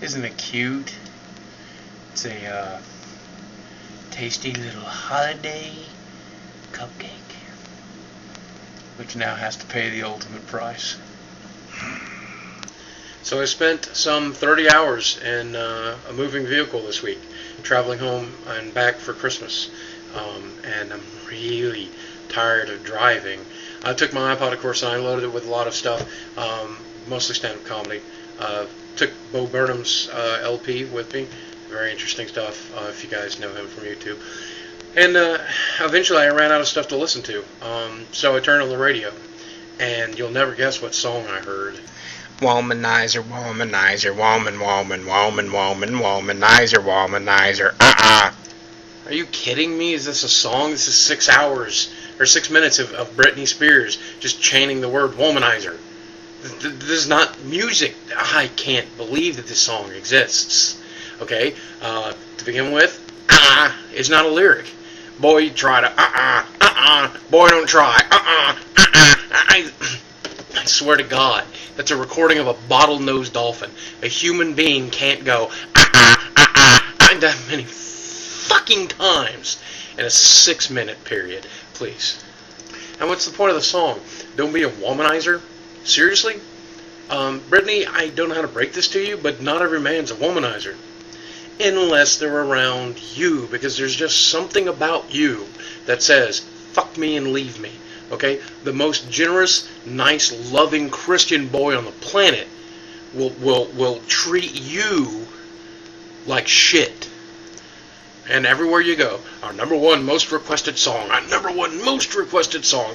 Isn't it cute? It's a tasty little holiday cupcake, which now has to pay the ultimate price. So I spent some 30 hours in a moving vehicle this week, traveling home and back for Christmas, and I'm really tired of driving. I took my iPod, of course, and I loaded it with a lot of stuff, mostly stand-up comedy. Took Bo Burnham's LP with me, very interesting stuff, if you guys know him from YouTube. And eventually I ran out of stuff to listen to, so I turned on the radio, and you'll never guess what song I heard. Womanizer, womanizer, woman, womanizer, womanizer, Are you kidding me? Is this a song? This is 6 hours, or 6 minutes of Britney Spears just chanting the word womanizer. This is not music. I can't believe that this song exists. Okay? To begin with, is not a lyric. Boy, try to, boy, don't try, I swear to God, that's a recording of a bottlenose dolphin. A human being can't go, that many fucking times in a 6-minute period. Please. And what's the point of the song? Don't be a womanizer? Seriously? Brittany, I don't know how to break this to you, but not every man's a womanizer. Unless they're around you, because there's just something about you that says, fuck me and leave me. Okay? The most generous, nice, loving Christian boy on the planet will treat you like shit. And everywhere you go, our number one most requested song,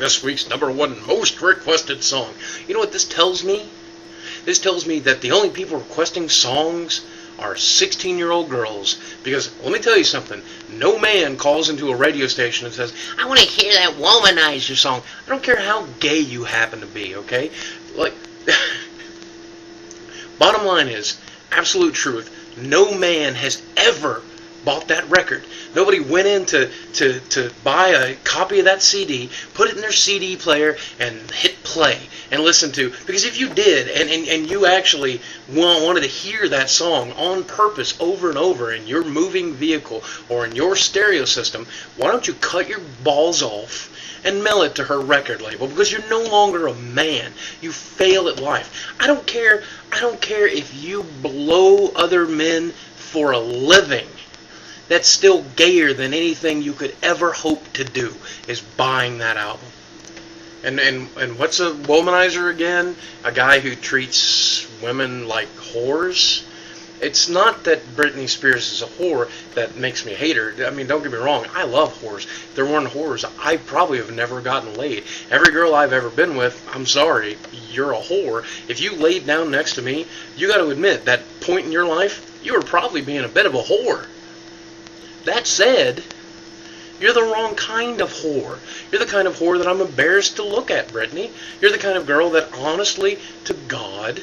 this week's number one most requested song. You know what this tells me? This tells me that the only people requesting songs are 16-year-old girls. Because, let me tell you something, no man calls into a radio station and says, I want to hear that Womanizer song. I don't care how gay you happen to be, okay? Like, bottom line is, absolute truth, no man has ever bought that record. Nobody went in to buy a copy of that CD, put it in their CD player, and hit play and listen to. Because if you did, and you actually wanted to hear that song on purpose over and over in your moving vehicle or in your stereo system, why don't you cut your balls off and mail it to her record label? Because you're no longer a man. You fail at life. I don't care if you blow other men for a living. That's still gayer than anything you could ever hope to do, is buying that album. And what's a womanizer again? A guy who treats women like whores? It's not that Britney Spears is a whore that makes me hate her. I mean, don't get me wrong, I love whores. If there weren't whores, I probably have never gotten laid. Every girl I've ever been with, I'm sorry, you're a whore. If you laid down next to me, you got to admit, that point in your life, you were probably being a bit of a whore. That said, you're the wrong kind of whore. You're the kind of whore that I'm embarrassed to look at, Brittany. You're the kind of girl that, honestly, to God,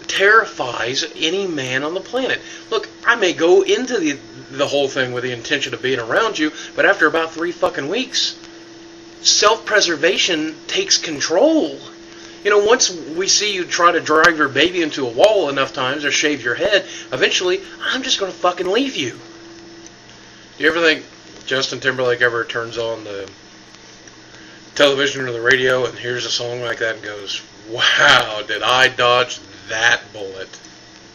terrifies any man on the planet. Look, I may go into the whole thing with the intention of being around you, but after about 3 fucking weeks, self-preservation takes control. You know, once we see you try to drive your baby into a wall enough times or shave your head, eventually, I'm just going to fucking leave you. Do you ever think Justin Timberlake ever turns on the television or the radio and hears a song like that and goes, wow, did I dodge that bullet?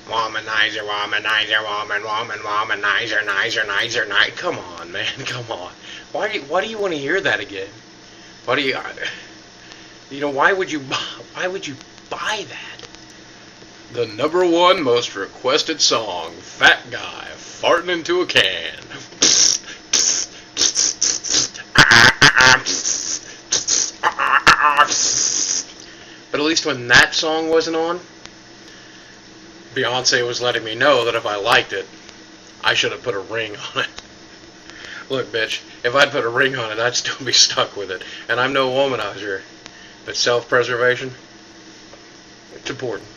womanizer, womanizer, womanizer, nizer, nizer, nizer. Come on, man, come on. Why do you want to hear that again? Why do you... why would you buy that? The number one most requested song, Fat Guy Farting into a Can. But at least when that song wasn't on, Beyonce was letting me know that if I liked it, I should have put a ring on it. Look, bitch, if I'd put a ring on it, I'd still be stuck with it. And I'm no womanizer. But self-preservation, it's important.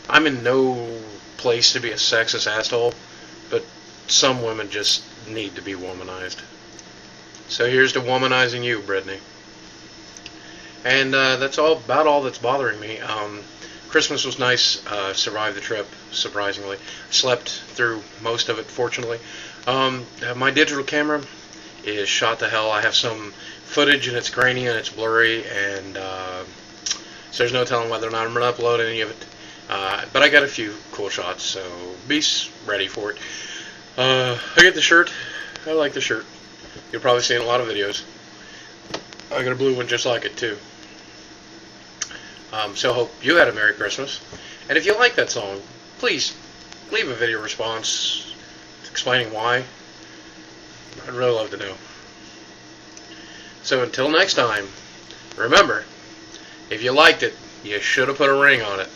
I'm in no place to be a sexist asshole, but some women just need to be womanized. So here's to womanizing you, Brittany. And that's about all that's bothering me. Christmas was nice. Survived the trip, surprisingly. Slept through most of it, fortunately. My digital camera is shot to hell. I have some footage, and it's grainy and it's blurry, and so there's no telling whether or not I'm going to upload any of it. But I got a few cool shots, so be ready for it. I get the shirt. I like the shirt. You'll probably see it in a lot of videos. I got a blue one just like it, too. So hope you had a Merry Christmas. And if you like that song, please leave a video response explaining why. I'd really love to know. So until next time, remember, if you liked it, you should have put a ring on it.